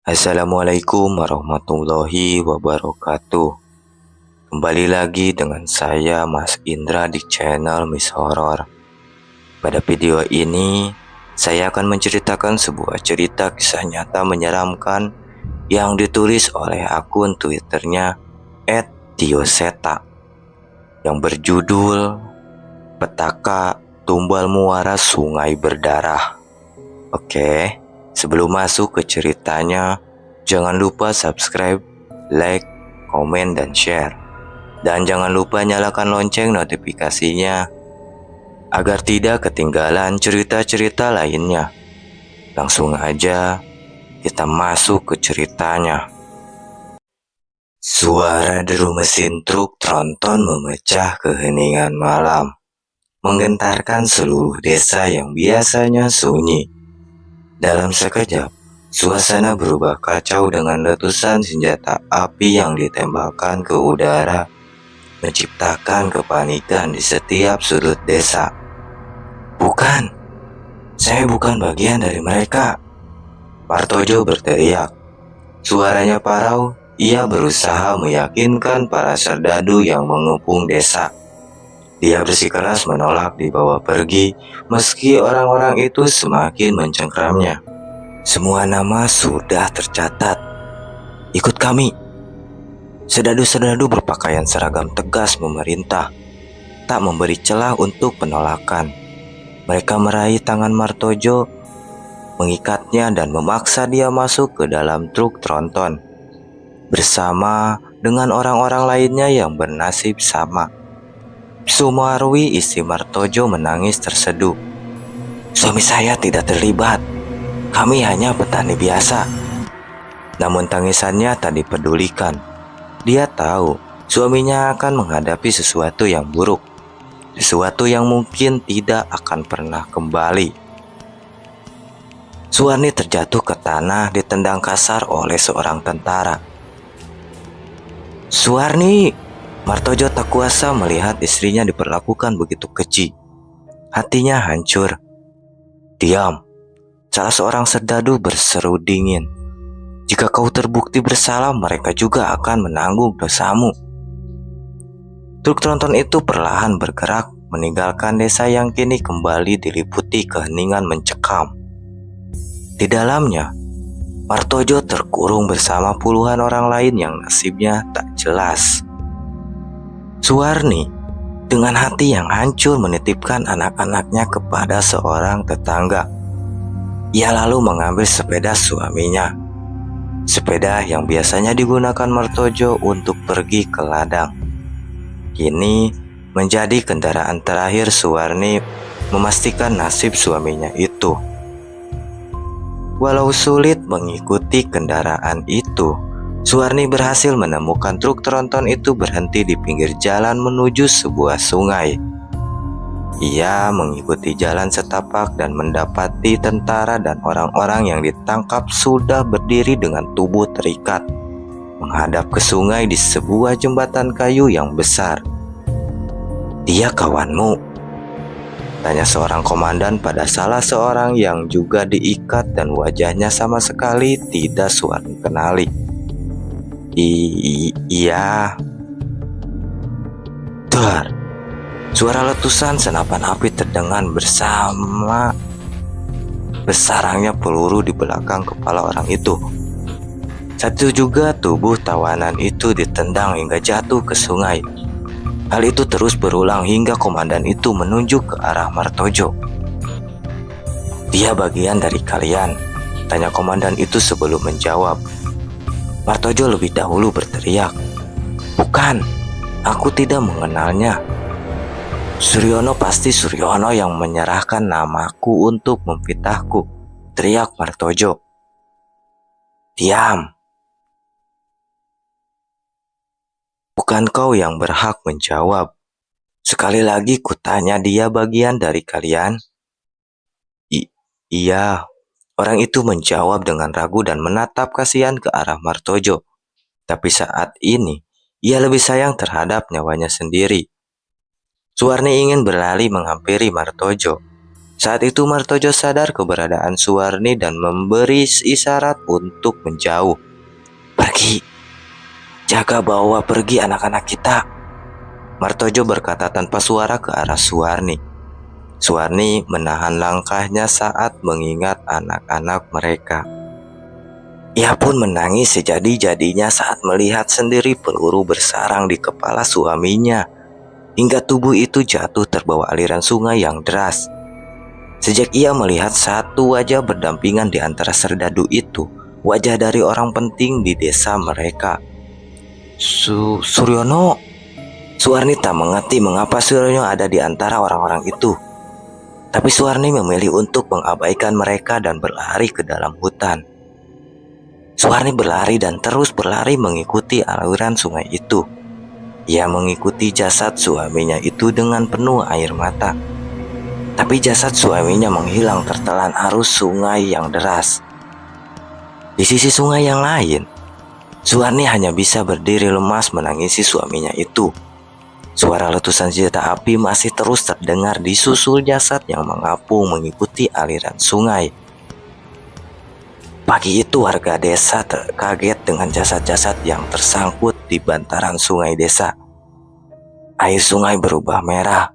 Assalamualaikum warahmatullahi wabarakatuh. Kembali lagi dengan saya Mas Indra di channel Miss Horror. Pada video ini saya akan menceritakan sebuah cerita kisah nyata menyeramkan yang ditulis oleh akun Twitternya @tioseta yang berjudul Petaka Tumbal Muara Sungai Berdarah. Oke, sebelum masuk ke ceritanya, jangan lupa subscribe, like, komen, dan share. Dan jangan lupa nyalakan lonceng notifikasinya agar tidak ketinggalan cerita-cerita lainnya. Langsung aja kita masuk ke ceritanya. Suara deru mesin truk tronton memecah keheningan malam, menggentarkan seluruh desa yang biasanya sunyi. Dalam sekejap, suasana berubah kacau dengan letusan senjata api yang ditembakkan ke udara, menciptakan kepanikan di setiap sudut desa. "Bukan, saya bukan bagian dari mereka," Martojo berteriak. Suaranya parau, ia berusaha meyakinkan para serdadu yang mengepung desa. Dia bersikeras menolak dibawa pergi, meski orang-orang itu semakin mencengkramnya. "Semua nama sudah tercatat. Ikut kami." Serdadu-serdadu berpakaian seragam tegas memerintah, tak memberi celah untuk penolakan. Mereka meraih tangan Martojo, mengikatnya dan memaksa dia masuk ke dalam truk tronton, bersama dengan orang-orang lainnya yang bernasib sama. Sumarwi, istri Martojo, menangis terseduh. "Suami saya tidak terlibat. Kami hanya petani biasa." Namun tangisannya tak dipedulikan. Dia tahu suaminya akan menghadapi sesuatu yang buruk, sesuatu yang mungkin tidak akan pernah kembali. Suwarni terjatuh ke tanah ditendang kasar oleh seorang tentara. "Suwarni!" Martojo tak kuasa melihat istrinya diperlakukan begitu keji. Hatinya hancur. "Diam!" salah seorang serdadu berseru dingin. "Jika kau terbukti bersalah, mereka juga akan menanggung dosamu." Truk tronton itu perlahan bergerak, meninggalkan desa yang kini kembali diliputi keheningan mencekam. Di dalamnya, Martojo terkurung bersama puluhan orang lain yang nasibnya tak jelas. Suwarni dengan hati yang hancur menitipkan anak-anaknya kepada seorang tetangga. Ia lalu mengambil sepeda suaminya, sepeda yang biasanya digunakan Martojo untuk pergi ke ladang. Kini menjadi kendaraan terakhir Suwarni memastikan nasib suaminya itu. Walau sulit mengikuti kendaraan itu, Suwarni berhasil menemukan truk tronton itu berhenti di pinggir jalan menuju sebuah sungai. Ia mengikuti jalan setapak dan mendapati tentara dan orang-orang yang ditangkap sudah berdiri dengan tubuh terikat, menghadap ke sungai di sebuah jembatan kayu yang besar. "Dia kawanmu?" tanya seorang komandan pada salah seorang yang juga diikat dan wajahnya sama sekali tidak Suwarni kenali. Iya." Dar! Suara letusan senapan api terdengar bersama besarnya peluru di belakang kepala orang itu. Satu juga tubuh tawanan itu ditendang hingga jatuh ke sungai. Hal itu terus berulang hingga komandan itu menunjuk ke arah Martojo. "Dia bagian dari kalian?" tanya komandan itu sebelum menjawab. Martojo lebih dahulu berteriak, "Bukan, aku tidak mengenalnya. Suryono pasti Suryono yang menyerahkan namaku untuk memfitnahku," teriak Martojo. "Diam. Bukan kau yang berhak menjawab. Sekali lagi kutanya, dia bagian dari kalian?" Iya." Orang itu menjawab dengan ragu dan menatap kasihan ke arah Martojo. Tapi saat ini, ia lebih sayang terhadap nyawanya sendiri. Suwarni ingin berlari menghampiri Martojo. Saat itu Martojo sadar keberadaan Suwarni dan memberi isyarat untuk menjauh. "Pergi, jaga bawa pergi anak-anak kita," Martojo berkata tanpa suara ke arah Suwarni. Suwarni menahan langkahnya saat mengingat anak-anak mereka. Ia pun menangis sejadi-jadinya saat melihat sendiri peluru bersarang di kepala suaminya, hingga tubuh itu jatuh terbawa aliran sungai yang deras. Sejak ia melihat satu wajah berdampingan di antara serdadu itu, wajah dari orang penting di desa mereka. Suryono. Suwarni tak mengerti mengapa Suryono ada di antara orang-orang itu. Tapi Suwarni memilih untuk mengabaikan mereka dan berlari ke dalam hutan. Suwarni berlari dan terus berlari mengikuti aliran sungai itu. Ia mengikuti jasad suaminya itu dengan penuh air mata. Tapi jasad suaminya menghilang tertelan arus sungai yang deras. Di sisi sungai yang lain, Suwarni hanya bisa berdiri lemas menangisi suaminya itu. Suara letusan senjata api masih terus terdengar di susul jasad yang mengapung mengikuti aliran sungai. Pagi itu warga desa terkaget dengan jasad-jasad yang tersangkut di bantaran sungai desa. Air sungai berubah merah.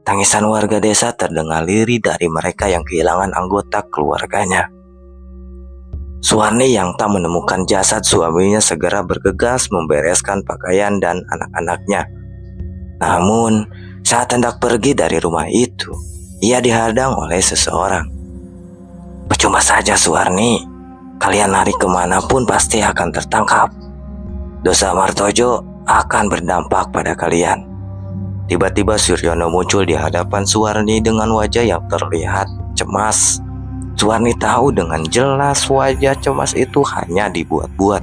Tangisan warga desa terdengar lirih dari mereka yang kehilangan anggota keluarganya. Suwarni yang tak menemukan jasad suaminya segera bergegas membereskan pakaian dan anak-anaknya. Namun, saat hendak pergi dari rumah itu, ia dihadang oleh seseorang. "Percuma saja Suwarni, kalian lari kemanapun pasti akan tertangkap. Dosa Martojo akan berdampak pada kalian." Tiba-tiba Suryono muncul di hadapan Suwarni dengan wajah yang terlihat cemas. Suwarni tahu dengan jelas wajah cemas itu hanya dibuat-buat.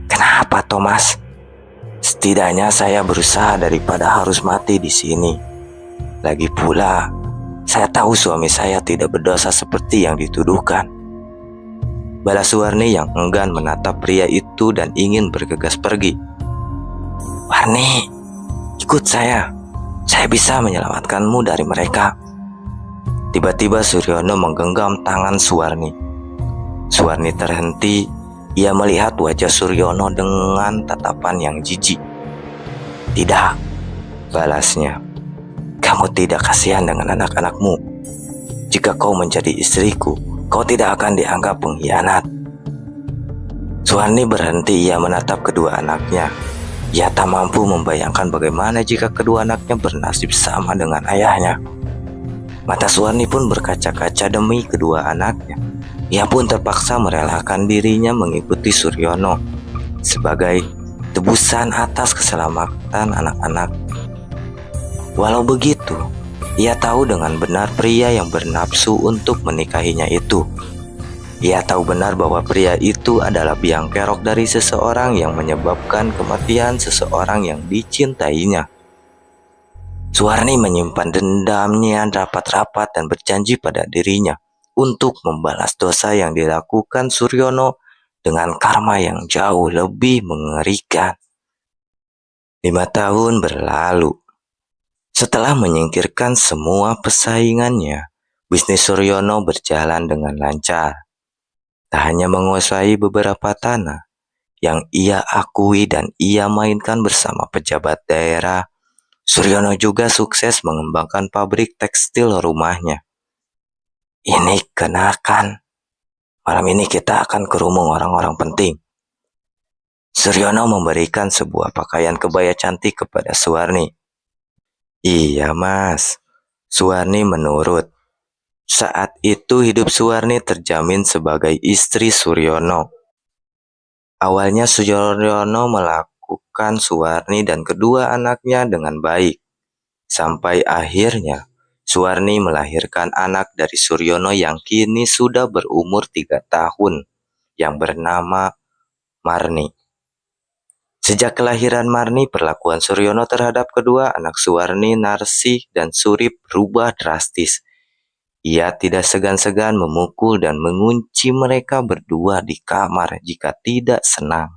"Kenapa, Thomas? Setidaknya saya berusaha daripada harus mati di sini. Lagi pula, saya tahu suami saya tidak berdosa seperti yang dituduhkan," balas Suwarni yang enggan menatap pria itu dan ingin bergegas pergi. "Warni, ikut saya bisa menyelamatkanmu dari mereka." Tiba-tiba Suryono menggenggam tangan Suwarni. Suwarni terhenti. Ia melihat wajah Suryono dengan tatapan yang jijik. "Tidak," balasnya. "Kamu tidak kasihan dengan anak-anakmu. Jika kau menjadi istriku, kau tidak akan dianggap pengkhianat." Suwarni berhenti. Ia menatap kedua anaknya. Ia tak mampu membayangkan bagaimana jika kedua anaknya bernasib sama dengan ayahnya. Mata Suwarni pun berkaca-kaca demi kedua anaknya. Ia pun terpaksa merelakan dirinya mengikuti Suryono sebagai tebusan atas keselamatan anak-anak. Walau begitu, ia tahu dengan benar pria yang bernafsu untuk menikahinya itu. Ia tahu benar bahwa pria itu adalah biang kerok dari seseorang yang menyebabkan kematian seseorang yang dicintainya. Suwarni menyimpan dendamnya rapat-rapat dan berjanji pada dirinya untuk membalas dosa yang dilakukan Suryono dengan karma yang jauh lebih mengerikan. 5 tahun berlalu. Setelah menyingkirkan semua pesaingannya, bisnis Suryono berjalan dengan lancar. Tak hanya menguasai beberapa tanah yang ia akui dan ia mainkan bersama pejabat daerah, Suryono juga sukses mengembangkan pabrik tekstil rumahnya. "Ini kenakan. Malam ini kita akan kerumung orang-orang penting." Suryono memberikan sebuah pakaian kebaya cantik kepada Suwarni. "Iya, Mas." Suwarni menurut. Saat itu hidup Suwarni terjamin sebagai istri Suryono. Awalnya Suryono melakukan Suwarni dan kedua anaknya dengan baik. Sampai akhirnya Suwarni melahirkan anak dari Suryono yang kini sudah berumur 3 tahun yang bernama Marni. Sejak kelahiran Marni, perlakuan Suryono terhadap kedua anak Suwarni, Narsih dan Surip berubah drastis. Ia tidak segan-segan memukul dan mengunci mereka berdua di kamar jika tidak senang.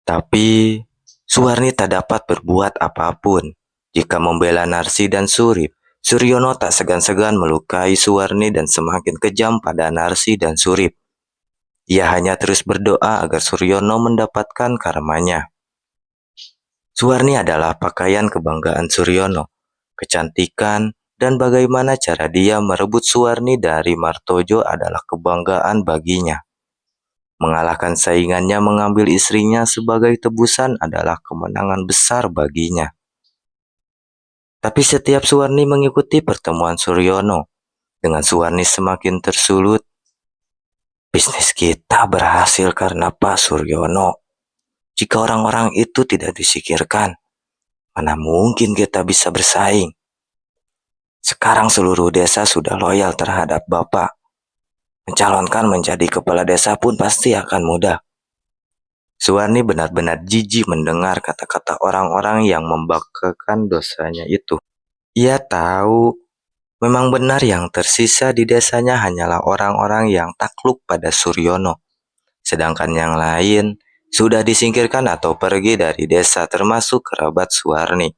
Tapi Suwarni tak dapat berbuat apapun. Jika membela Narsih dan Surip, Suryono tak segan-segan melukai Suwarni dan semakin kejam pada Narsi dan Surip. Ia hanya terus berdoa agar Suryono mendapatkan karmanya. Suwarni adalah pakaian kebanggaan Suryono, kecantikan, dan bagaimana cara dia merebut Suwarni dari Martojo adalah kebanggaan baginya. Mengalahkan saingannya mengambil istrinya sebagai tebusan adalah kemenangan besar baginya. Tapi setiap Suwarni mengikuti pertemuan Suryono, dengan Suwarni semakin tersulut. Bisnis kita berhasil karena Pak Suryono. Jika orang-orang itu tidak disingkirkan, mana mungkin kita bisa bersaing? Sekarang seluruh desa sudah loyal terhadap Bapak. Mencalonkan menjadi kepala desa pun pasti akan mudah. Suwarni benar-benar jijik mendengar kata-kata orang-orang yang membanggakan dosanya itu. Ia tahu memang benar yang tersisa di desanya hanyalah orang-orang yang takluk pada Suryono. Sedangkan yang lain sudah disingkirkan atau pergi dari desa termasuk kerabat Suwarni.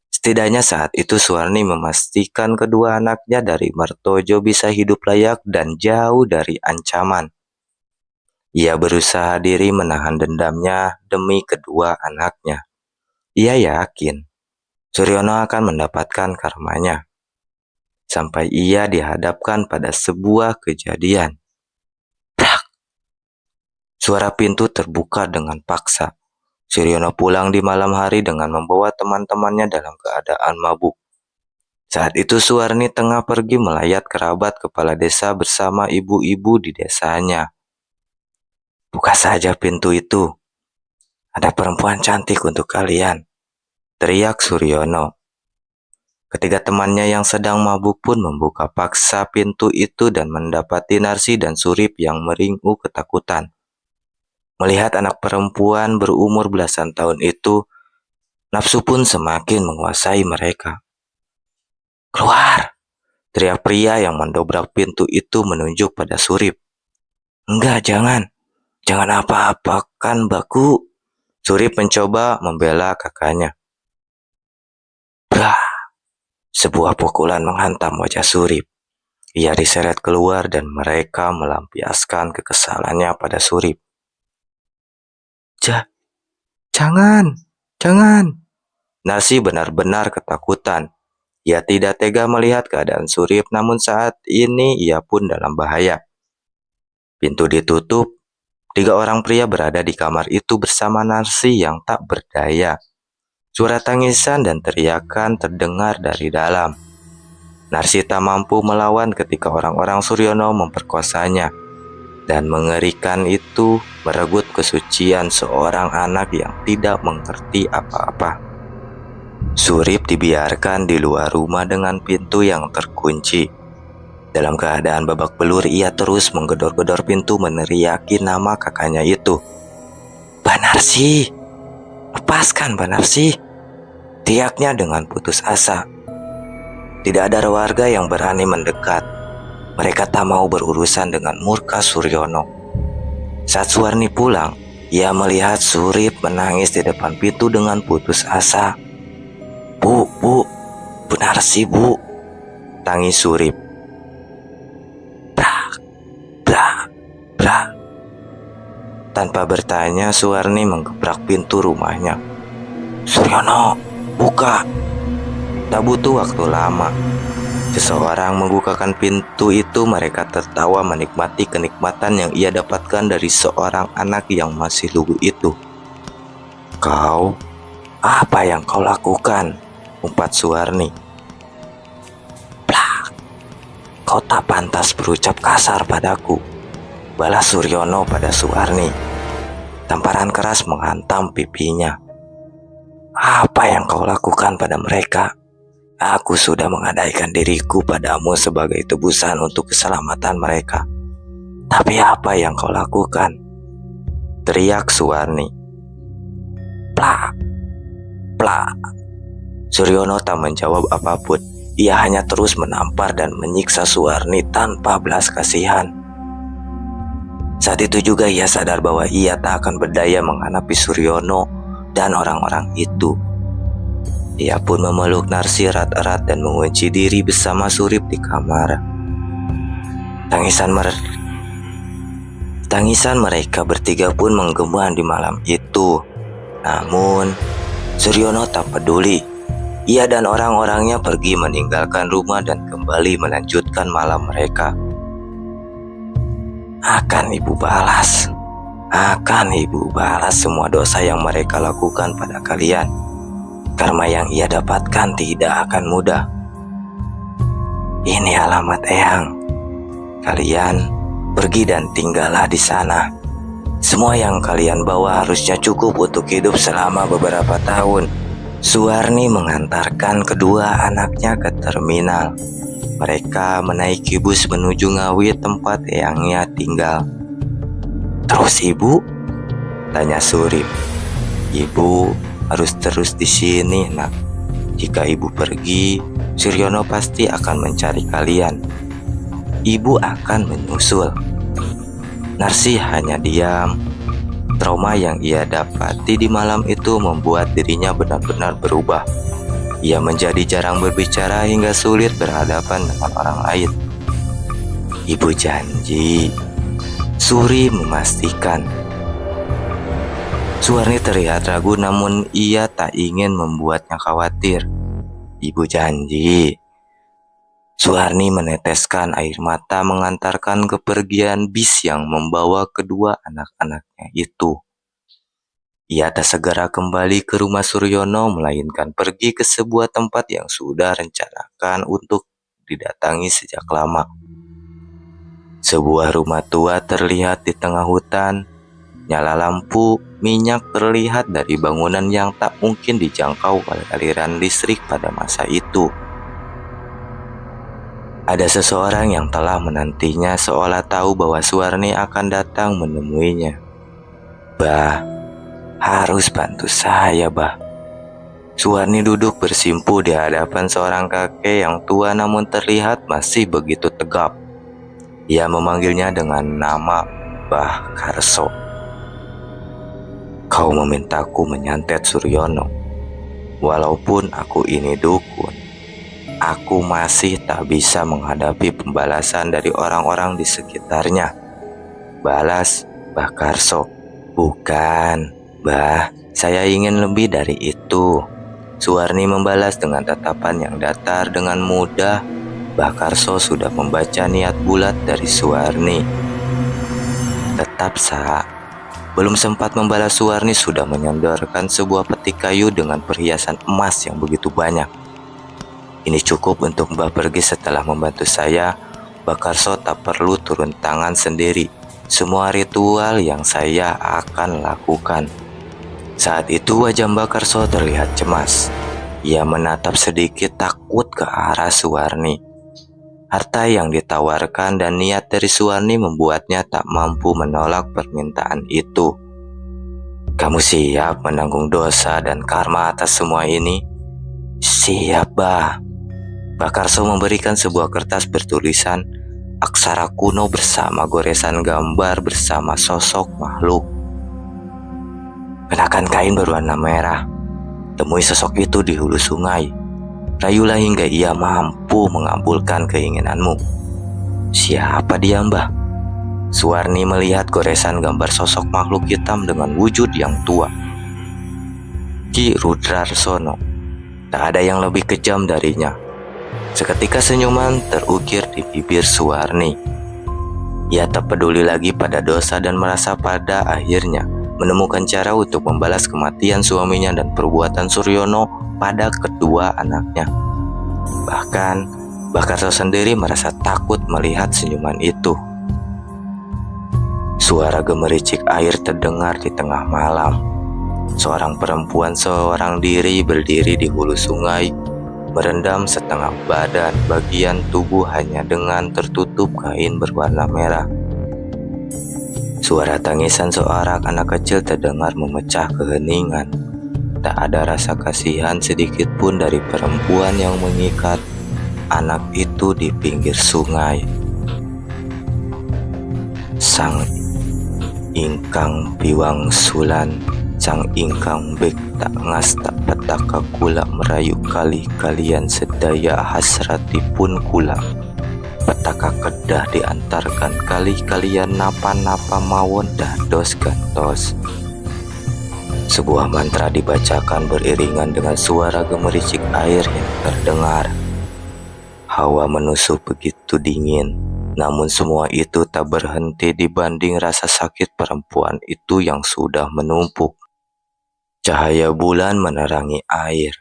Setidaknya saat itu Suwarni memastikan kedua anaknya dari Martojo bisa hidup layak dan jauh dari ancaman. Ia berusaha diri menahan dendamnya demi kedua anaknya. Ia yakin Suryono akan mendapatkan karmanya. Sampai ia dihadapkan pada sebuah kejadian. Brak! Suara pintu terbuka dengan paksa. Suryono pulang di malam hari dengan membawa teman-temannya dalam keadaan mabuk. Saat itu Suwarni tengah pergi melayat kerabat kepala desa bersama ibu-ibu di desanya. Buka saja pintu itu. Ada perempuan cantik untuk kalian, teriak Suryono. Ketiga temannya yang sedang mabuk pun membuka paksa pintu itu dan mendapati Narsi dan Surip yang meringkuk ketakutan. Melihat anak perempuan berumur belasan tahun itu, nafsu pun semakin menguasai mereka. Keluar! Teriak pria yang mendobrak pintu itu menunjuk pada Surip. Enggak, jangan. Jangan apa-apakan Baku. Surip mencoba membela kakaknya. Bah! Sebuah pukulan menghantam wajah Surip. Ia diseret keluar dan mereka melampiaskan kekesalannya pada Surip. Jangan. Narsi benar-benar ketakutan. Ia tidak tega melihat keadaan Surip, namun saat ini ia pun dalam bahaya. Pintu ditutup. 3 orang pria berada di kamar itu bersama Narsi yang tak berdaya. Suara tangisan dan teriakan terdengar dari dalam. Narsi tak mampu melawan ketika orang-orang Suryono memperkosanya. Dan mengerikan itu merenggut kesucian seorang anak yang tidak mengerti apa-apa. Surip dibiarkan di luar rumah dengan pintu yang terkunci. Dalam keadaan babak belur, ia terus menggedor-gedor pintu meneriaki nama kakaknya itu. Banarsi! Lepaskan Banarsi! Teriaknya dengan putus asa. Tidak ada warga yang berani mendekat. Mereka tak mau berurusan dengan murka Suryono. Saat Suwarni pulang, ia melihat Surip menangis di depan pintu dengan putus asa. Bu, Banarsi bu, tangis Surip. Brak. Tanpa bertanya, Suwarni menggebrak pintu rumahnya. Suryono, buka. Tak butuh waktu lama. Seseorang membukakan pintu itu. Mereka tertawa menikmati kenikmatan yang ia dapatkan dari seorang anak yang masih lugu itu. Kau, apa yang kau lakukan? Umpat Suwarni. Plak. Kau tak pantas berucap kasar padaku, balas Suryono pada Suwarni. Tamparan keras menghantam pipinya. Apa yang kau lakukan pada mereka? Aku sudah menggadaikan diriku padamu sebagai tebusan untuk keselamatan mereka. Tapi apa yang kau lakukan? Teriak Suwarni. Plak. Suryono tak menjawab apapun. Ia hanya terus menampar dan menyiksa Suwarni tanpa belas kasihan. Saat itu juga ia sadar bahwa ia tak akan berdaya menghadapi Suryono dan orang-orang itu. Ia pun memeluk Narsi erat-erat dan mengunci diri bersama Surip di kamar. Tangisan mereka bertiga pun menggema di malam itu. Namun, Suryono tak peduli. Ia dan orang-orangnya pergi meninggalkan rumah dan kembali melanjutkan malam mereka. Akan ibu balas semua dosa yang mereka lakukan pada kalian. Karma yang ia dapatkan tidak akan mudah. Ini alamat Eyang. Kalian pergi dan tinggallah di sana. Semua yang kalian bawa harusnya cukup untuk hidup selama beberapa tahun. Suwarni mengantarkan kedua anaknya ke terminal. Mereka menaiki bus menuju Ngawi, tempat Eyangnya tinggal. Terus ibu? Tanya Surip. Ibu harus terus di sini, nak. Jika ibu pergi, Suryono pasti akan mencari kalian. Ibu akan menyusul. Narsi hanya diam. Trauma yang ia dapati di malam itu membuat dirinya benar-benar berubah. Ia menjadi jarang berbicara hingga sulit berhadapan dengan orang lain. Ibu janji, Suri memastikan. Suwarni terlihat ragu, namun ia tak ingin membuatnya khawatir. Ibu janji. Suwarni meneteskan air mata mengantarkan kepergian bis yang membawa kedua anak-anaknya itu. Ia tak segera kembali ke rumah Suryono, melainkan pergi ke sebuah tempat yang sudah rencanakan untuk didatangi sejak lama. Sebuah rumah tua terlihat di tengah hutan. Nyala lampu minyak terlihat dari bangunan yang tak mungkin dijangkau oleh aliran listrik pada masa itu. Ada seseorang yang telah menantinya, seolah tahu bahwa Suwarni akan datang menemuinya. Bah, harus bantu saya, bah. Suwarni duduk bersimpu di hadapan seorang kakek yang tua namun terlihat masih begitu tegap. Ia memanggilnya dengan nama Bah Karso. Kau memintaku menyantet Suryono. Walaupun aku ini dukun, aku masih tak bisa menghadapi pembalasan dari orang-orang di sekitarnya. Balas Bah Karso. Bukan, bah, saya ingin lebih dari itu. Suwarni membalas dengan tatapan yang datar. Dengan mudah, Bah Karso sudah membaca niat bulat dari Suwarni. Tetap belum sempat membalas, Suwarni sudah menyodorkan sebuah peti kayu dengan perhiasan emas yang begitu banyak. Ini cukup untuk Mbah pergi. Setelah membantu saya, Bah Karso tak perlu turun tangan sendiri. Semua ritual yang saya akan lakukan. Saat itu wajah Mbah Karso terlihat cemas. Ia menatap sedikit takut ke arah Suwarni. Harta yang ditawarkan dan niat dari Suwarni membuatnya tak mampu menolak permintaan itu. Kamu siap menanggung dosa dan karma atas semua ini? Siap, bah. Bah Karso memberikan sebuah kertas bertulisan aksara kuno bersama goresan gambar bersama sosok makhluk. Kenakan kain berwarna merah. Temui sosok itu di hulu sungai. Rayulah hingga ia mampu mengabulkan keinginanmu. Siapa dia, Mbah? Suwarni melihat goresan gambar sosok makhluk hitam dengan wujud yang tua. Ki Rudrarsono. Tak ada yang lebih kejam darinya. Seketika senyuman terukir di bibir Suwarni. Ia tak peduli lagi pada dosa dan merasa pada akhirnya menemukan cara untuk membalas kematian suaminya dan perbuatan Suryono pada kedua anaknya. Bahkan Bah Karso sendiri merasa takut melihat senyuman itu. Suara gemericik air terdengar di tengah malam. Seorang perempuan seorang diri berdiri di hulu sungai, merendam setengah badan, bagian tubuh hanya dengan tertutup kain berwarna merah. Suara tangisan seorang anak kecil terdengar memecah keheningan. Tak ada rasa kasihan sedikit pun dari perempuan yang mengikat anak itu di pinggir sungai. Sang ingkang piwang sulan Sang ingkang bek tak ngas tak petaka kula merayu kali kalian sedaya hasratipun kula. Petaka kedah diantarkan kali kalian napa-napa mawon dados gantos. Sebuah mantra dibacakan beriringan dengan suara gemericik air yang terdengar. Hawa menusuk begitu dingin, namun semua itu tak berhenti dibanding rasa sakit perempuan itu yang sudah menumpuk. Cahaya bulan menerangi air.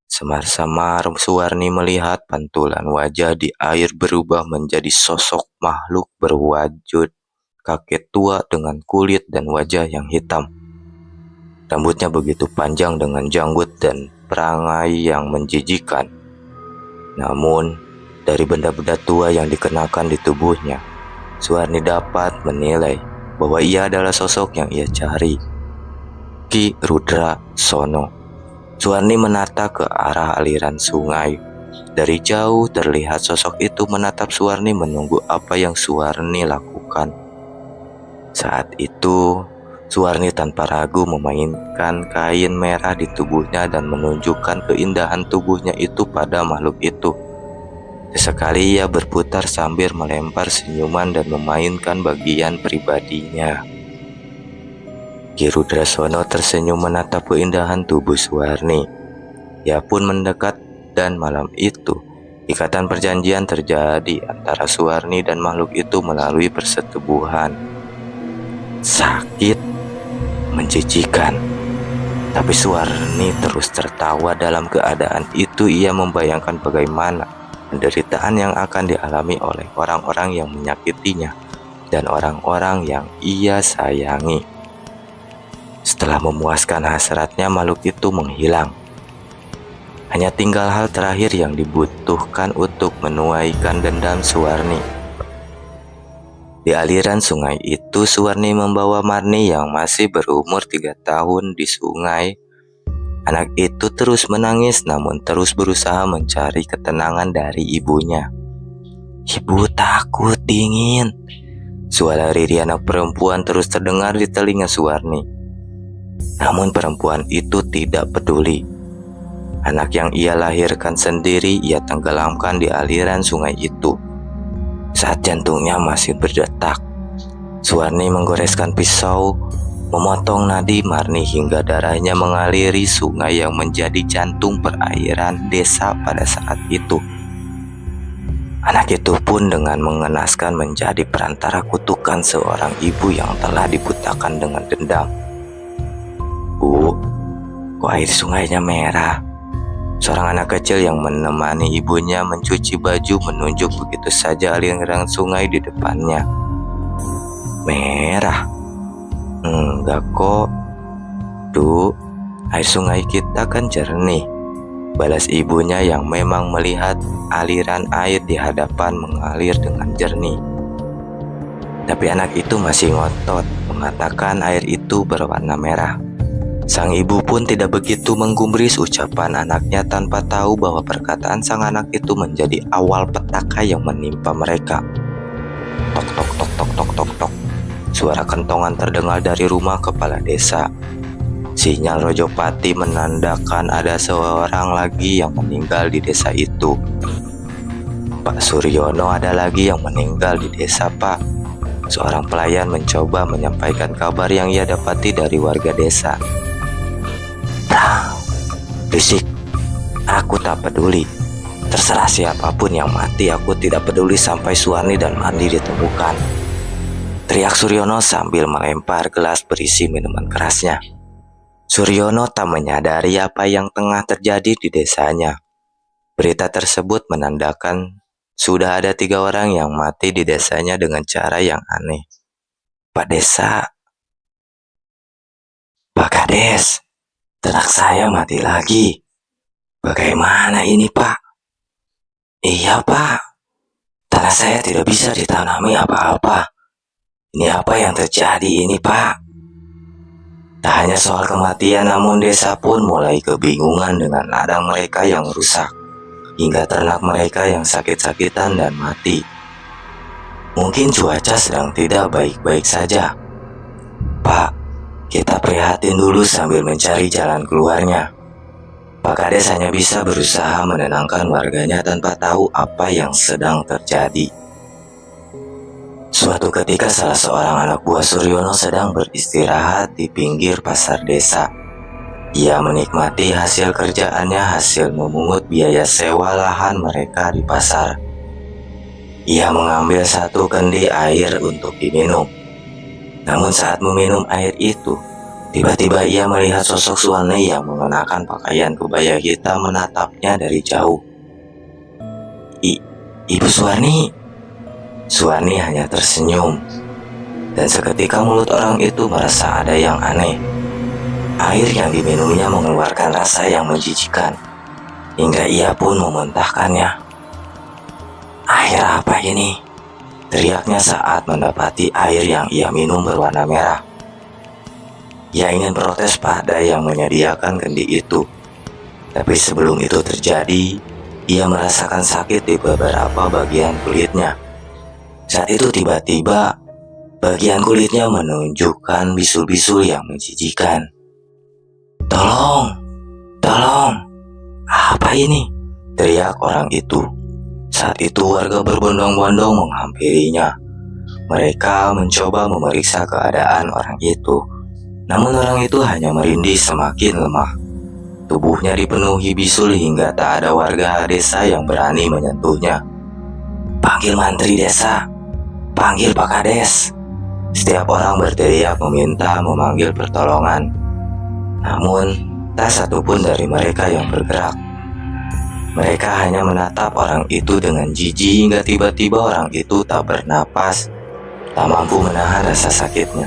Samar-samar Suwarni melihat pantulan wajah di air berubah menjadi sosok makhluk berwujud kakek tua dengan kulit dan wajah yang hitam. Rambutnya begitu panjang dengan janggut dan perangai yang menjijikan. Namun, dari benda-benda tua yang dikenakan di tubuhnya, Suwarni dapat menilai bahwa ia adalah sosok yang ia cari, Ki Rudra Sono. Suwarni menata ke arah aliran sungai. Dari jauh terlihat sosok itu menatap Suwarni menunggu apa yang Suwarni lakukan. Saat itu, Suwarni tanpa ragu memainkan kain merah di tubuhnya dan menunjukkan keindahan tubuhnya itu pada makhluk itu. Sesekali ia berputar sambil melempar senyuman dan memainkan bagian pribadinya. Ki Rudrasono tersenyum menatap keindahan tubuh Suwarni. Ia pun mendekat dan malam itu ikatan perjanjian terjadi antara Suwarni dan makhluk itu melalui persetubuhan. Sakit, menjijikan, tapi Suwarni terus tertawa. Dalam keadaan itu ia membayangkan bagaimana penderitaan yang akan dialami oleh orang-orang yang menyakitinya dan orang-orang yang ia sayangi. Setelah memuaskan hasratnya, makhluk itu menghilang. Hanya tinggal hal terakhir yang dibutuhkan untuk menuaikan dendam Suwarni. Di aliran sungai itu, Suwarni membawa Marni yang masih berumur 3 tahun di sungai. Anak itu terus menangis namun terus berusaha mencari ketenangan dari ibunya. "Ibu takut dingin," suara Riri anak perempuan terus terdengar di telinga Suwarni. Namun perempuan itu tidak peduli. Anak yang ia lahirkan sendiri ia tenggelamkan di aliran sungai itu. Saat jantungnya masih berdetak, Suwarni menggoreskan pisau, memotong nadi Marni hingga darahnya mengaliri sungai yang menjadi jantung perairan desa pada saat itu. Anak itu pun dengan mengenaskan menjadi perantara kutukan seorang ibu yang telah dibutakan dengan dendam. "Bu, kok air sungainya merah?" Seorang anak kecil yang menemani ibunya mencuci baju menunjuk begitu saja aliran sungai di depannya. "Merah? Enggak kok, Du, air sungai kita kan jernih," balas ibunya yang memang melihat aliran air di hadapan mengalir dengan jernih. Tapi anak itu masih ngotot mengatakan air itu berwarna merah. Sang ibu pun tidak begitu menggubris ucapan anaknya tanpa tahu bahwa perkataan sang anak itu menjadi awal petaka yang menimpa mereka. Tok tok tok tok tok tok tok. Suara kentongan terdengar dari rumah kepala desa. Sinyal Rojopati menandakan ada seorang lagi yang meninggal di desa itu. "Pak Suryono ada lagi yang meninggal di desa, Pak." Seorang pelayan mencoba menyampaikan kabar yang ia dapati dari warga desa. "Berisik, aku tak peduli. Terserah siapapun yang mati, aku tidak peduli sampai Suwarni dan Marni ditemukan," teriak Suryono sambil melempar gelas berisi minuman kerasnya. Suryono tak menyadari apa yang tengah terjadi di desanya. Berita tersebut menandakan sudah ada 3 orang yang mati di desanya dengan cara yang aneh. "Pak Desa, Pak Kades, ternak saya mati lagi. Bagaimana ini, Pak?" "Iya, Pak. Tanah saya tidak bisa ditanami apa-apa. Ini apa yang terjadi ini, Pak?" Tak hanya soal kematian, namun desa pun mulai kebingungan dengan ladang mereka yang rusak, hingga ternak mereka yang sakit-sakitan dan mati. Mungkin cuaca sedang tidak baik-baik saja. "Pak, Kita prihatin dulu sambil mencari jalan keluarnya. Pak Kades hanya bisa berusaha menenangkan warganya tanpa tahu apa yang sedang terjadi. Suatu ketika salah seorang anak buah Suryono sedang beristirahat di pinggir pasar desa. Ia menikmati hasil kerjaannya hasil memungut biaya sewa lahan mereka di pasar. Ia mengambil satu kendi air untuk diminum. Namun saat meminum air itu, tiba-tiba ia melihat sosok Suwarni yang mengenakan pakaian kebaya hitam menatapnya dari jauh. Ibu Suwarni. Suwarni hanya tersenyum. Dan seketika mulut orang itu merasa ada yang aneh. Air yang diminumnya mengeluarkan rasa yang menjijikan, hingga ia pun memuntahkannya. Air apa ini? Teriaknya saat mendapati air yang ia minum berwarna merah. Ia ingin protes pada yang menyediakan kendi itu. Tapi sebelum itu terjadi, ia merasakan sakit di beberapa bagian kulitnya. Saat itu tiba-tiba, bagian kulitnya menunjukkan bisul-bisul yang menjijikan. Tolong, tolong, apa ini? Teriak orang itu. Saat itu warga berbondong-bondong menghampirinya. Mereka mencoba memeriksa keadaan orang itu. Namun orang itu hanya merindih semakin lemah. Tubuhnya dipenuhi bisul hingga tak ada warga desa yang berani menyentuhnya. Panggil mantri desa, panggil Pak Kades. Setiap orang berteriak meminta memanggil pertolongan. Namun, tak satupun dari mereka yang bergerak. Mereka hanya menatap orang itu dengan jijik hingga tiba-tiba orang itu tak bernapas, tak mampu menahan rasa sakitnya.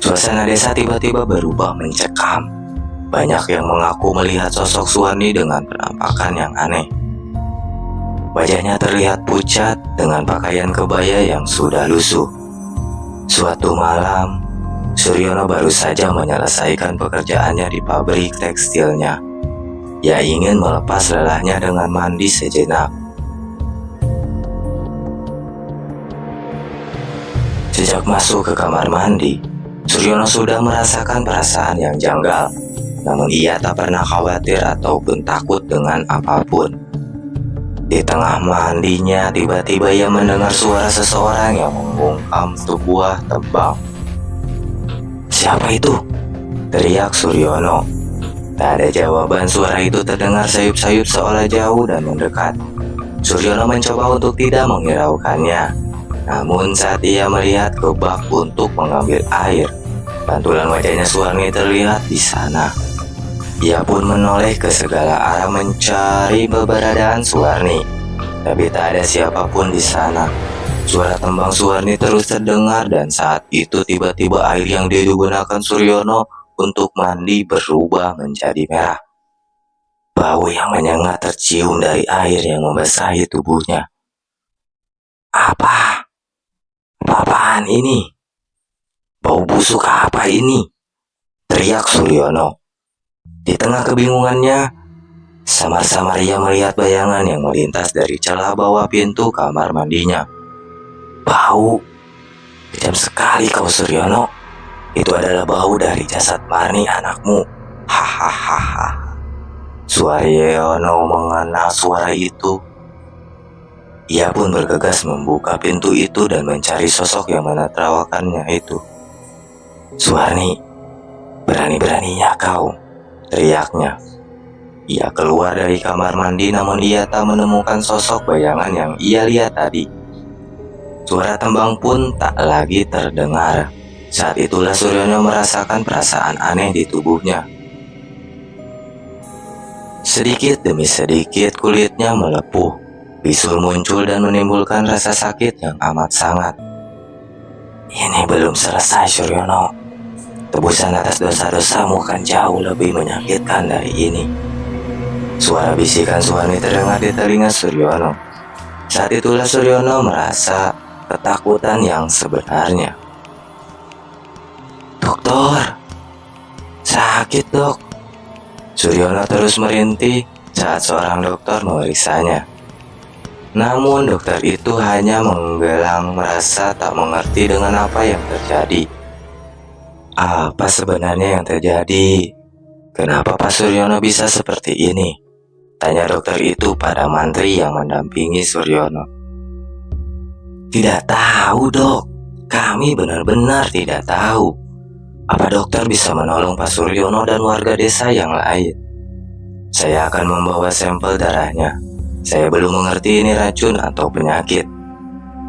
Suasana desa tiba-tiba berubah mencekam. Banyak yang mengaku melihat sosok Suwarni dengan penampakan yang aneh. Wajahnya terlihat pucat dengan pakaian kebaya yang sudah lusuh. Suatu malam, Suryono baru saja menyelesaikan pekerjaannya di pabrik tekstilnya. Ia ingin melepas lelahnya dengan mandi sejenak. Sejak masuk ke kamar mandi, Suryono sudah merasakan perasaan yang janggal. Namun ia tak pernah khawatir ataupun takut dengan apapun. Di tengah mandinya, tiba-tiba ia mendengar suara seseorang yang membungkam sebuah tembang. Siapa itu? Teriak Suryono. Tak ada jawaban, suara itu terdengar sayup-sayup seolah jauh dan mendekat. Suryono mencoba untuk tidak menghiraukannya. Namun saat ia melihat ke bak untuk mengambil air, pantulan wajahnya Suwarni terlihat di sana. Ia pun menoleh ke segala arah mencari keberadaan Suwarni. Tapi tak ada siapapun di sana. Suara tembang Suwarni terus terdengar dan saat itu tiba-tiba air yang digunakan Suryono untuk mandi berubah menjadi merah. Bau yang menyengat tercium dari air yang membasahi tubuhnya. Apaan ini? Bau busuk apa ini? Teriak Suryono. Di tengah kebingungannya, samar-samar ia melihat bayangan yang melintas dari celah bawah pintu kamar mandinya. Bau. Kejam sekali kau Suryono. Itu adalah bau dari jasad Marni anakmu. Hahaha. Suryono mengenal suara itu. Ia pun bergegas membuka pintu itu dan mencari sosok yang menertawakannya itu. Suwarni, berani-beraninya kau, teriaknya. Ia keluar dari kamar mandi namun ia tak menemukan sosok bayangan yang ia lihat tadi. Suara tembang pun tak lagi terdengar. Saat itulah Suryono merasakan perasaan aneh di tubuhnya. Sedikit demi sedikit kulitnya melepuh. Bisul muncul dan menimbulkan rasa sakit yang amat sangat. Ini belum selesai Suryono. Tebusan atas dosa-dosamu kan jauh lebih menyakitkan dari ini. Suara bisikan Suwarni terdengar di telinga Suryono. Saat itulah Suryono merasa ketakutan yang sebenarnya. Dokter, sakit dok. Suryono terus merintih saat seorang dokter memeriksanya. Namun dokter itu hanya menggelang merasa tak mengerti dengan apa yang terjadi. Apa sebenarnya yang terjadi? Kenapa Pak Suryono bisa seperti ini? Tanya dokter itu pada mantri yang mendampingi Suryono. Tidak tahu, Dok. Kami benar-benar tidak tahu. Apa dokter bisa menolong Pak Suryono dan warga desa yang lain? Saya akan membawa sampel darahnya. Saya belum mengerti ini racun atau penyakit.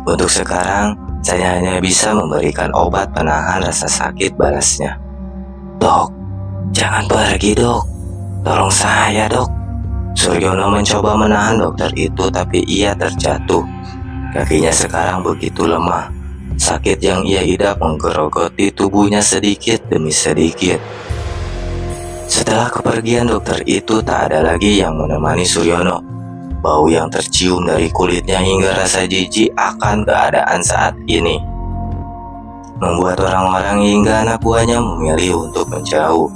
Untuk sekarang, saya hanya bisa memberikan obat penahan rasa sakit, balasnya. Dok, jangan pergi, Dok. Tolong saya, Dok. Suryono mencoba menahan dokter itu, tapi ia terjatuh. Kakinya sekarang begitu lemah. Sakit yang ia idap menggerogoti tubuhnya sedikit demi sedikit. Setelah kepergian dokter itu, tak ada lagi yang menemani Suryono. Bau yang tercium dari kulitnya hingga rasa jijik akan keadaan saat ini membuat orang-orang hingga anak buahnya memilih untuk menjauh.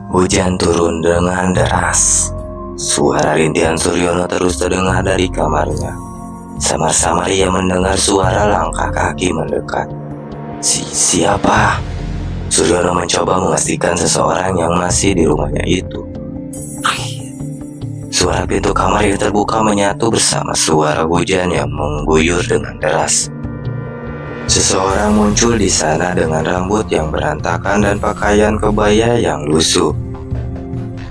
Hujan turun dengan deras. Suara rintihan Suryono terus terdengar dari kamarnya. Samar-samar ia mendengar suara langkah kaki mendekat. Siapa? Suryono mencoba memastikan seseorang yang masih di rumahnya itu. Suara pintu kamar yang terbuka menyatu bersama suara hujan yang mengguyur dengan deras. Seseorang muncul di sana dengan rambut yang berantakan dan pakaian kebaya yang lusuh.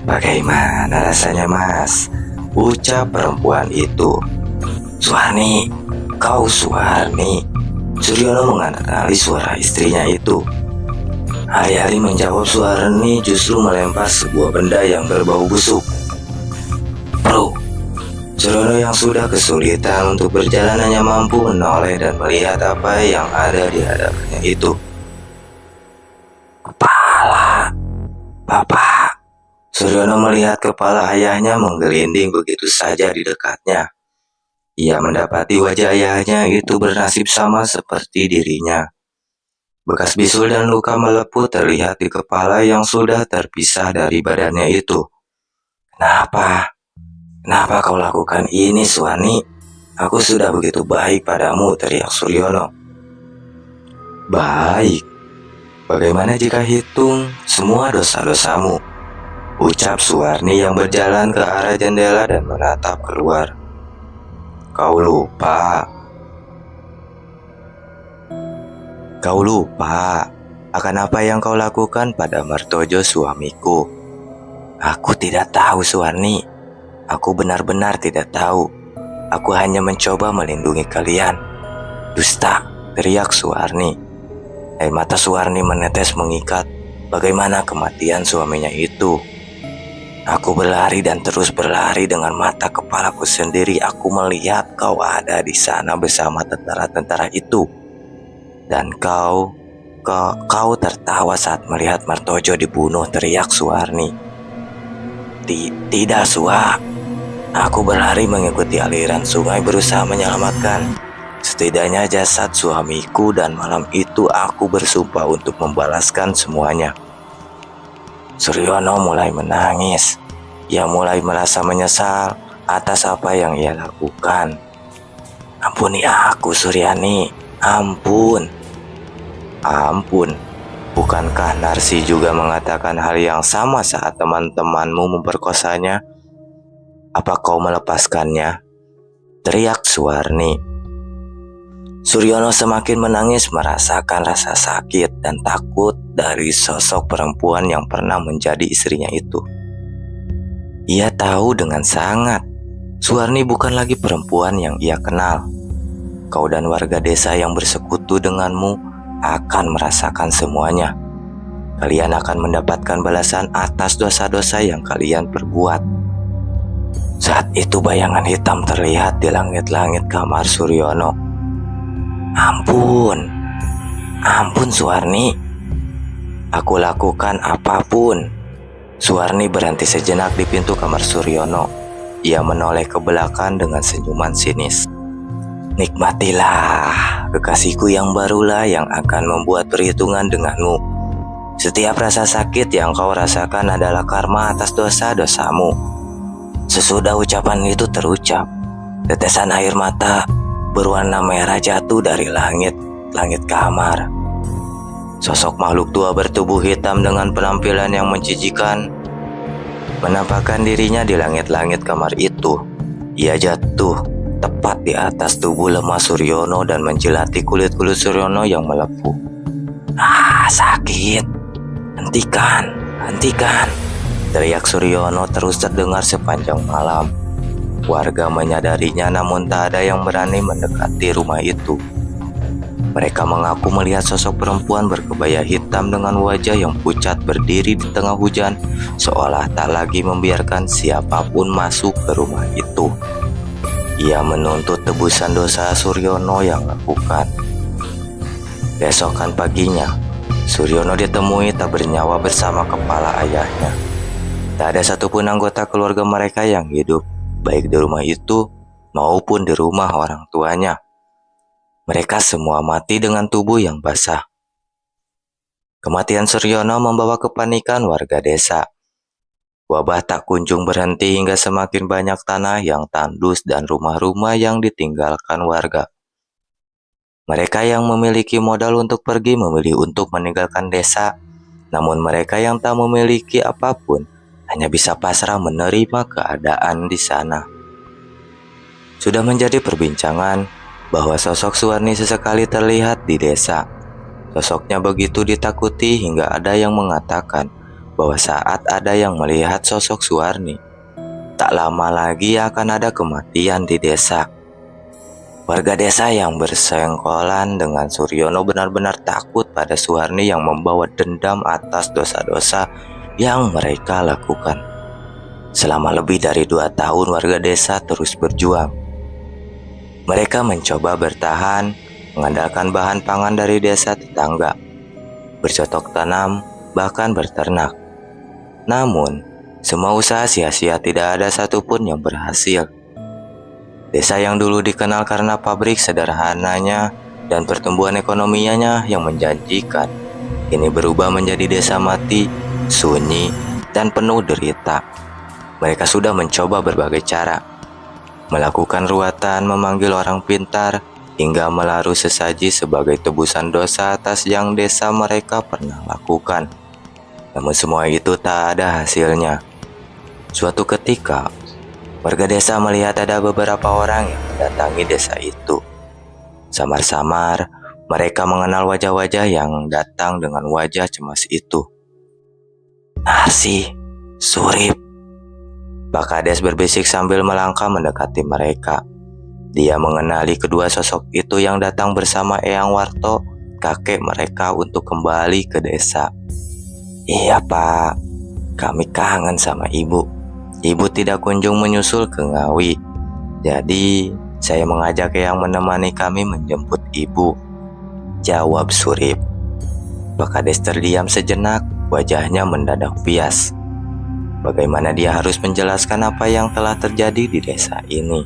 Bagaimana rasanya, Mas? Ucap perempuan itu. Suwarni, kau Suwarni. Suryono mengenali suara istrinya itu. Alih-alih menjawab, Suwarni justru melempar sebuah benda yang berbau busuk. Bro, Suryono yang sudah kesulitan untuk berjalan hanya mampu menoleh dan melihat apa yang ada di hadapannya itu. Kepala, Bapak. Suryono melihat kepala ayahnya menggelinding begitu saja di dekatnya. Ia mendapati wajah ayahnya itu bernasib sama seperti dirinya. Bekas bisul dan luka melepuh terlihat di kepala yang sudah terpisah dari badannya itu. Kenapa kau lakukan ini, Suwarni? Aku sudah begitu baik padamu, teriak Suryono. Baik? Bagaimana jika hitung semua dosa-dosamu? Ucap Suwarni yang berjalan ke arah jendela dan menatap keluar. Kau lupa akan apa yang kau lakukan pada Martojo suamiku. Aku tidak tahu, Suwarni. Aku benar-benar tidak tahu. Aku hanya mencoba melindungi kalian. Dusta, teriak Suwarni. Air mata Suwarni menetes mengikat. Bagaimana kematian suaminya itu? Aku berlari dan terus berlari dengan mata kepalaku sendiri. Aku melihat kau ada di sana bersama tentara-tentara itu. Dan kau tertawa saat melihat Martojo dibunuh, teriak Suwarni. Tidak, Suwa. Aku berlari mengikuti aliran sungai berusaha menyelamatkan setidaknya jasad suamiku, dan malam itu aku bersumpah untuk membalaskan semuanya. Suryono mulai menangis. Ia mulai merasa menyesal atas apa yang ia lakukan. Ampuni aku, Suryani. Ampun. Bukankah Narsi juga mengatakan hal yang sama saat teman-temanmu memperkosanya? Apa kau melepaskannya? Teriak Suwarni. Suryono semakin menangis merasakan rasa sakit dan takut dari sosok perempuan yang pernah menjadi istrinya itu. Ia tahu dengan sangat, Suwarni bukan lagi perempuan yang ia kenal. Kau dan warga desa yang bersekutu denganmu akan merasakan semuanya. Kalian akan mendapatkan balasan atas dosa-dosa yang kalian perbuat. Saat itu bayangan hitam terlihat di langit-langit kamar Suryono. Ampun Suwarni. Aku lakukan apapun. Suwarni berhenti sejenak di pintu kamar Suryono. Ia menoleh ke belakang dengan senyuman sinis. Nikmatilah, kekasihku yang barulah yang akan membuat perhitungan denganmu. Setiap rasa sakit yang kau rasakan adalah karma atas dosa-dosamu. Sesudah ucapan itu terucap, tetesan air mata berwarna merah jatuh dari langit, langit kamar. Sosok makhluk tua bertubuh hitam dengan penampilan yang menjijikan menampakkan dirinya di langit-langit kamar itu. Ia jatuh tepat di atas tubuh lemah Suryono dan menjilati kulit-kulit Suryono yang melepuh. "Ah, sakit! Hentikan! Hentikan!" teriak Suryono terus terdengar sepanjang malam. Warga menyadarinya namun tak ada yang berani mendekati rumah itu. Mereka mengaku melihat sosok perempuan berkebaya hitam dengan wajah yang pucat berdiri di tengah hujan, seolah tak lagi membiarkan siapapun masuk ke rumah itu. Ia menuntut tebusan dosa Suryono yang lakukan. Besokan paginya, Suryono ditemui tak bernyawa bersama kepala ayahnya. Tak ada satupun anggota keluarga mereka yang hidup, baik di rumah itu maupun di rumah orang tuanya. Mereka semua mati dengan tubuh yang basah. Kematian Suryono membawa kepanikan warga desa. Wabah tak kunjung berhenti hingga semakin banyak tanah yang tandus dan rumah-rumah yang ditinggalkan warga. Mereka yang memiliki modal untuk pergi memilih untuk meninggalkan desa, namun mereka yang tak memiliki apapun hanya bisa pasrah menerima keadaan di sana. Sudah menjadi perbincangan bahwa sosok Suwarni sesekali terlihat di desa. Sosoknya begitu ditakuti hingga ada yang mengatakan bahwa saat ada yang melihat sosok Suwarni, tak lama lagi akan ada kematian di desa. Warga desa yang bersenggolan dengan Suryono benar-benar takut pada Suwarni yang membawa dendam atas dosa-dosa yang mereka lakukan. Selama lebih dari 2 tahun warga desa terus berjuang. Mereka mencoba bertahan, mengandalkan bahan pangan dari desa tetangga, bercocok tanam, bahkan berternak. Namun, semua usaha sia-sia, tidak ada satupun yang berhasil. Desa yang dulu dikenal karena pabrik sederhananya dan pertumbuhan ekonominya yang menjanjikan, kini berubah menjadi desa mati, sunyi, dan penuh derita. Mereka sudah mencoba berbagai cara, melakukan ruatan, memanggil orang pintar, hingga melarui sesaji sebagai tebusan dosa atas yang desa mereka pernah lakukan. Namun semua itu tak ada hasilnya. Suatu ketika, warga desa melihat ada beberapa orang yang mendatangi desa itu. Samar-samar, mereka mengenal wajah-wajah yang datang dengan wajah cemas itu. "Narsi, Surip," Pak Kades berbisik sambil melangkah mendekati mereka. Dia mengenali kedua sosok itu yang datang bersama Eyang Warto, kakek mereka, untuk kembali ke desa. "Iya Pak, kami kangen sama ibu. Ibu tidak kunjung menyusul ke Ngawi. Jadi saya mengajak Eyang menemani kami menjemput ibu," jawab Surip. Pak Kades terdiam sejenak, wajahnya mendadak pias. Bagaimana dia harus menjelaskan apa yang telah terjadi di desa ini?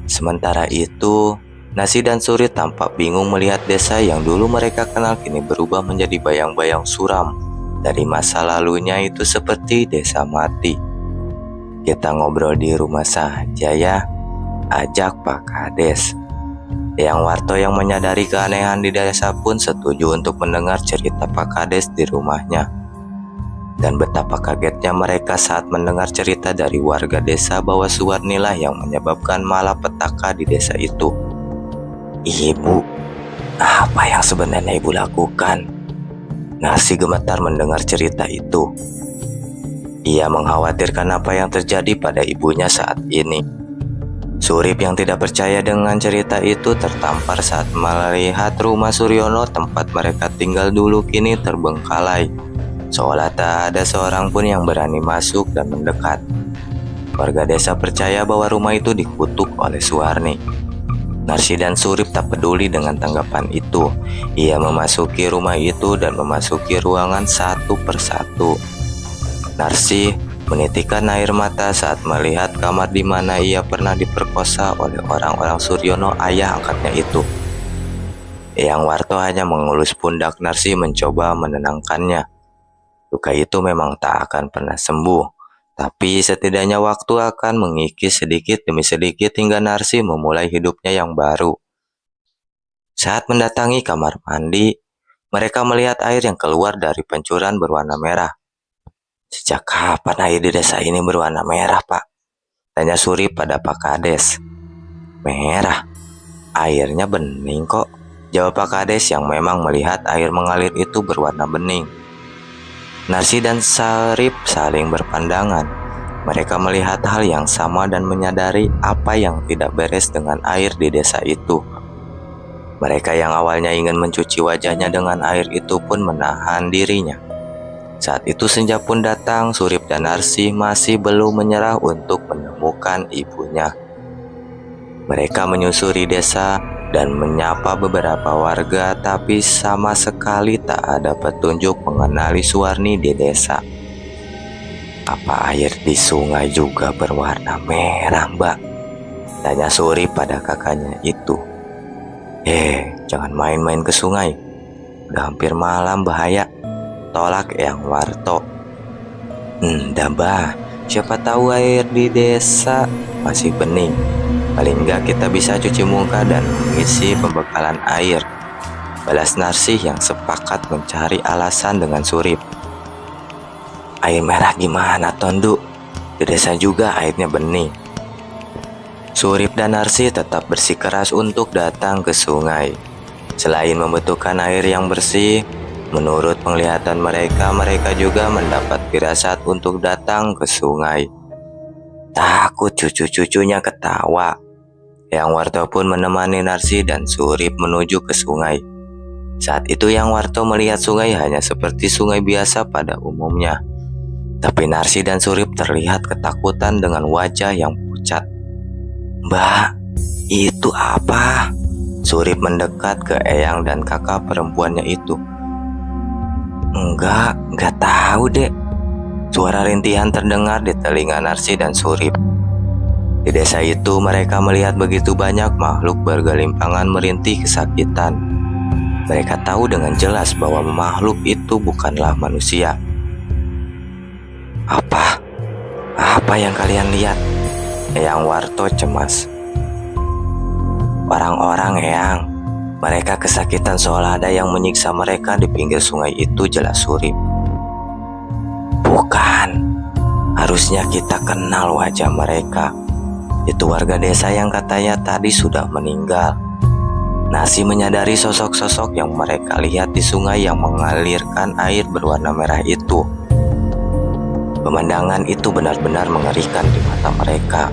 Sementara itu, Nasi dan Suri tampak bingung melihat desa yang dulu mereka kenal kini berubah menjadi bayang-bayang suram. Dari masa lalunya itu seperti desa mati. "Kita ngobrol di rumah saja ya," ajak Pak Kades. Eyang Warto yang menyadari keanehan di desa pun setuju untuk mendengar cerita Pak Kades di rumahnya. Dan betapa kagetnya mereka saat mendengar cerita dari warga desa bahwa Suwarnilah yang menyebabkan malapetaka di desa itu. "Ibu, apa yang sebenarnya ibu lakukan?" Nasi gemetar mendengar cerita itu. Ia mengkhawatirkan apa yang terjadi pada ibunya saat ini. Surip yang tidak percaya dengan cerita itu tertampar saat melihat rumah Suryono tempat mereka tinggal dulu kini terbengkalai, seolah tak ada seorang pun yang berani masuk dan mendekat. Warga desa percaya bahwa rumah itu dikutuk oleh Suwarni. Narsi dan Surip tak peduli dengan tanggapan itu. Ia memasuki rumah itu dan memasuki ruangan satu persatu. Narsi menitikkan air mata saat melihat kamar di mana ia pernah diperkosa oleh orang-orang Suryono, ayah angkatnya itu. Eyang Warto hanya mengelus pundak Narsi mencoba menenangkannya. Luka itu memang tak akan pernah sembuh, tapi setidaknya waktu akan mengikis sedikit demi sedikit hingga Narsi memulai hidupnya yang baru. Saat mendatangi kamar mandi, mereka melihat air yang keluar dari pancuran berwarna merah. Sejak kapan air di desa ini berwarna merah, Pak? Tanya Surip pada Pak Kades. Merah? Airnya bening kok, jawab Pak Kades yang memang melihat air mengalir itu berwarna bening. Narsi dan Surip saling berpandangan. Mereka melihat hal yang sama dan menyadari apa yang tidak beres dengan air di desa itu. Mereka yang awalnya ingin mencuci wajahnya dengan air itu pun menahan dirinya. Saat itu senja pun datang. Surip dan Narsi masih belum menyerah untuk menemukan ibunya. Mereka menyusuri desa dan menyapa beberapa warga, tapi sama sekali tak ada petunjuk mengenali Suwarni di desa. Apa air di sungai juga berwarna merah, Mbak? Tanya Surip pada kakaknya itu. Jangan main-main ke sungai. Udah hampir malam, bahaya. Tolak Eyang Warto. Mbah, siapa tahu air di desa masih bening. Paling enggak kita bisa cuci muka dan mengisi pembekalan air. Balas Narsi yang sepakat mencari alasan dengan Surip. Air merah gimana, Tondu? Di desa juga airnya bening. Surip dan Narsi tetap bersikeras untuk datang ke sungai. Selain membutuhkan air yang bersih, menurut penglihatan mereka juga mendapat firasat untuk datang ke sungai. Takut cucu-cucunya ketawa. Eyang Warto pun menemani Narsi dan Surip menuju ke sungai. Saat itu Eyang Warto melihat sungai hanya seperti sungai biasa pada umumnya. Tapi Narsi dan Surip terlihat ketakutan dengan wajah yang pucat. Mbak, itu apa? Surip mendekat ke Eyang dan kakak perempuannya itu. Enggak tahu dek. Suara rintihan terdengar di telinga Narsi dan Surip. Di desa itu mereka melihat begitu banyak makhluk bergelimpangan merintih kesakitan. Mereka tahu dengan jelas bahwa makhluk itu bukanlah manusia. Apa yang kalian lihat? Eyang Warto cemas. Orang-orang, Eyang. Mereka kesakitan seolah ada yang menyiksa mereka di pinggir sungai itu, jelas Surip. Bukan. Harusnya kita kenal wajah mereka. Itu warga desa yang katanya tadi sudah meninggal. Narsi menyadari sosok-sosok yang mereka lihat di sungai yang mengalirkan air berwarna merah itu. Pemandangan itu benar-benar mengerikan di mata mereka.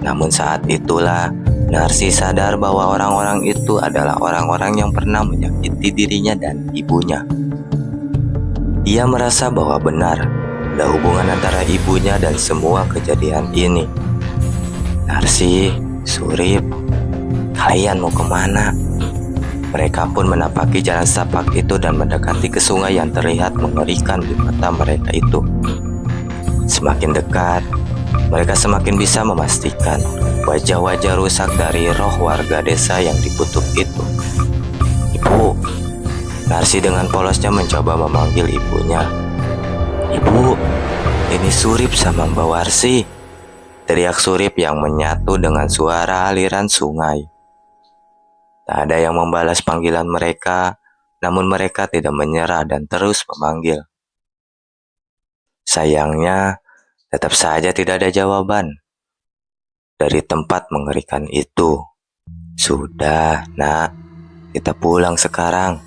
Namun saat itulah Narsi sadar bahwa orang-orang itu adalah orang-orang yang pernah menyakiti dirinya dan ibunya. Ia merasa bahwa benar ada hubungan antara ibunya dan semua kejadian ini. Narsi, Surip, kalian mau kemana? Mereka pun menapaki jalan setapak itu dan mendekati ke sungai yang terlihat mengerikan di mata mereka itu. Semakin dekat, mereka semakin bisa memastikan wajah-wajah rusak dari roh warga desa yang dikutuk itu. Ibu, Narsi dengan polosnya mencoba memanggil ibunya. Ibu, ini Surip sama Mbak Warsi. Teriak Surip yang menyatu dengan suara aliran sungai. Tak ada yang membalas panggilan mereka, namun mereka tidak menyerah dan terus memanggil. Sayangnya, tetap saja tidak ada jawaban dari tempat mengerikan itu. Sudah, nak, kita pulang sekarang,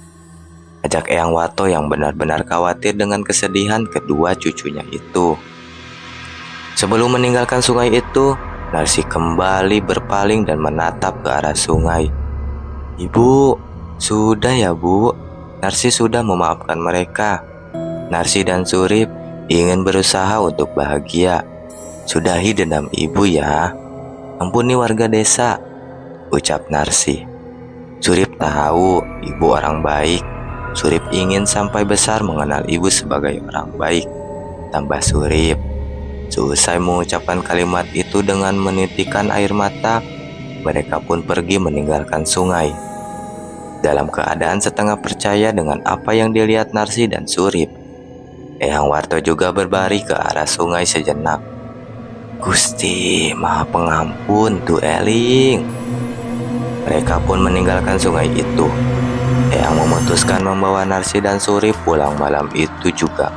ajak Eyang Warto yang benar-benar khawatir dengan kesedihan kedua cucunya itu. Sebelum meninggalkan sungai itu, Narsi kembali berpaling dan menatap ke arah sungai. Ibu, sudah ya bu, Narsi sudah memaafkan mereka. Narsi dan Surip ingin berusaha untuk bahagia. Sudahi dendam ibu ya. Ampuni warga desa, ucap Narsi. Surip tahu ibu orang baik. Surip ingin sampai besar mengenal ibu sebagai orang baik, tambah Surip. Selesai mengucapkan kalimat itu dengan menitikkan air mata, mereka pun pergi meninggalkan sungai. Dalam keadaan setengah percaya dengan apa yang dilihat Narsi dan Surip, Eyang Warto juga berbaring ke arah sungai sejenak. Gusti Maha Pengampun, Tu Eling. Mereka pun meninggalkan sungai itu. Eyang memutuskan membawa Narsi dan Surip pulang malam itu juga.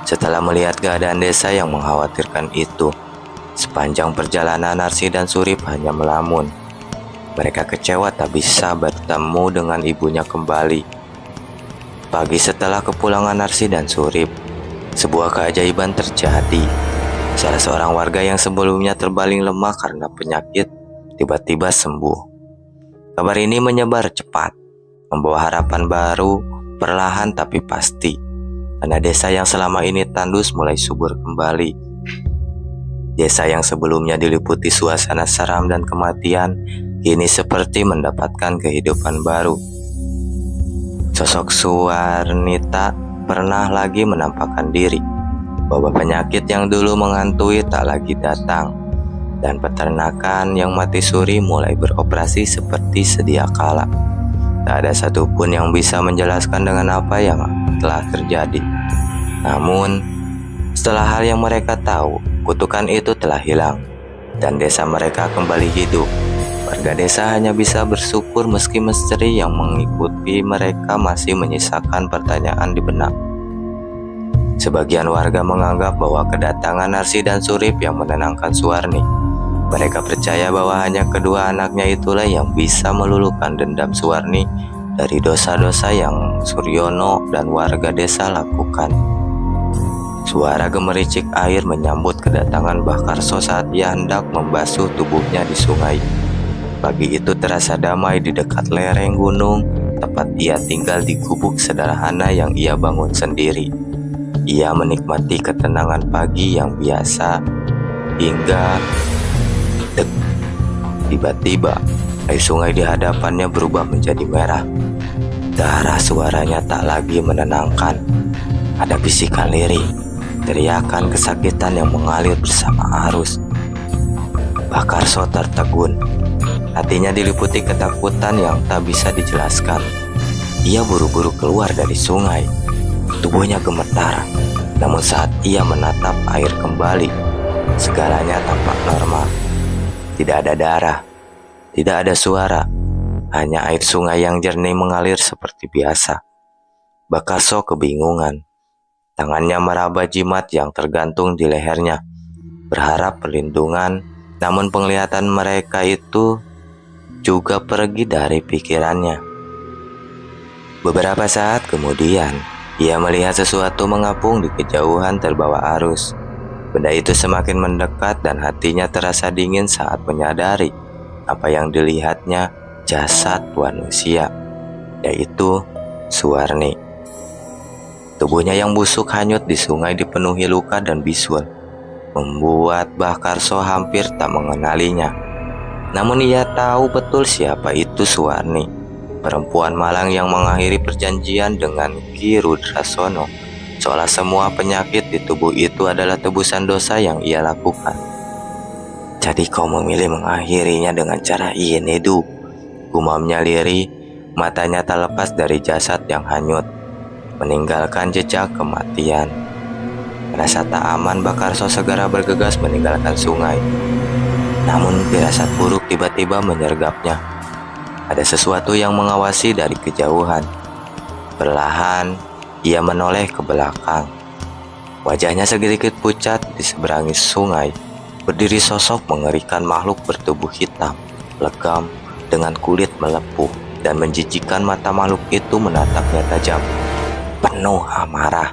Setelah melihat keadaan desa yang mengkhawatirkan itu, sepanjang perjalanan Narsi dan Surip hanya melamun. Mereka kecewa tak bisa bertemu dengan ibunya kembali. Pagi setelah kepulangan Narsi dan Surip, sebuah keajaiban terjadi. Salah seorang warga yang sebelumnya terbaling lemah karena penyakit tiba-tiba sembuh. Kabar ini menyebar cepat, membawa harapan baru perlahan tapi pasti. Karena desa yang selama ini tandus mulai subur kembali. Desa yang sebelumnya diliputi suasana seram dan kematian, kini seperti mendapatkan kehidupan baru. Sosok Suwarni tak pernah lagi menampakkan diri, bahwa penyakit yang dulu menghantui tak lagi datang, dan peternakan yang mati suri mulai beroperasi seperti sedia kala. Tak ada satupun yang bisa menjelaskan dengan apa yang telah terjadi. Namun, setelah hal yang mereka tahu, kutukan itu telah hilang, dan desa mereka kembali hidup. Warga desa hanya bisa bersyukur meski misteri yang mengikuti mereka masih menyisakan pertanyaan di benak. Sebagian warga menganggap bahwa kedatangan Narsi dan Surip yang menenangkan Suwarni. Mereka percaya bahwa hanya kedua anaknya itulah yang bisa meluluhkan dendam Suwarni dari dosa-dosa yang Suryono dan warga desa lakukan. Suara gemericik air menyambut kedatangan Mbah Karso saat ia hendak membasuh tubuhnya di sungai. Pagi itu terasa damai di dekat lereng gunung, tempat ia tinggal di gubuk sederhana yang ia bangun sendiri. Ia menikmati ketenangan pagi yang biasa hingga tiba-tiba air sungai di hadapannya berubah menjadi merah. Darah suaranya tak lagi menenangkan. Ada bisikan lirih, teriakan kesakitan yang mengalir bersama arus. Mbah Karso tertegun. Hatinya diliputi ketakutan yang tak bisa dijelaskan. Ia buru-buru keluar dari sungai. Tubuhnya gemetar. Namun saat ia menatap air kembali, segalanya tampak normal. Tidak ada darah, tidak ada suara, hanya air sungai yang jernih mengalir seperti biasa. Mbah Karso kebingungan. Tangannya meraba jimat yang tergantung di lehernya, berharap perlindungan, namun penglihatan mereka itu juga pergi dari pikirannya. Beberapa saat kemudian, ia melihat sesuatu mengapung di kejauhan terbawa arus. Benda itu semakin mendekat dan hatinya terasa dingin saat menyadari apa yang dilihatnya jasad manusia, yaitu Suwarni. Tubuhnya yang busuk hanyut di sungai dipenuhi luka dan bisul, membuat Mbah Karso hampir tak mengenalinya. Namun ia tahu betul siapa itu Suwarni, perempuan malang yang mengakhiri perjanjian dengan Ki Rudrasono, seolah semua penyakit di tubuh itu adalah tebusan dosa yang ia lakukan. Jadi kau memilih mengakhirinya dengan cara ini, Du, gumamnya lirih, matanya tak lepas dari jasad yang hanyut, meninggalkan jejak kematian. Rasa tak aman, Mbah Karso segera bergegas meninggalkan sungai. Namun firasat buruk tiba-tiba menyergapnya. Ada sesuatu yang mengawasi dari kejauhan. Perlahan, ia menoleh ke belakang. Wajahnya sedikit pucat. Di seberangi sungai berdiri sosok mengerikan, makhluk bertubuh hitam, legam, dengan kulit melepuh, dan menjijikkan. Mata makhluk itu menatapnya tajam, penuh amarah.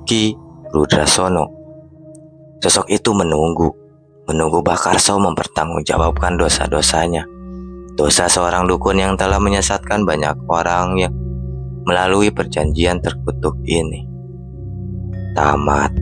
Ki Rudrasono. Sosok itu menunggu Mbah Karso mempertanggungjawabkan dosa-dosanya. Dosa seorang dukun yang telah menyesatkan banyak orang yang melalui perjanjian terkutuk ini. Tamat.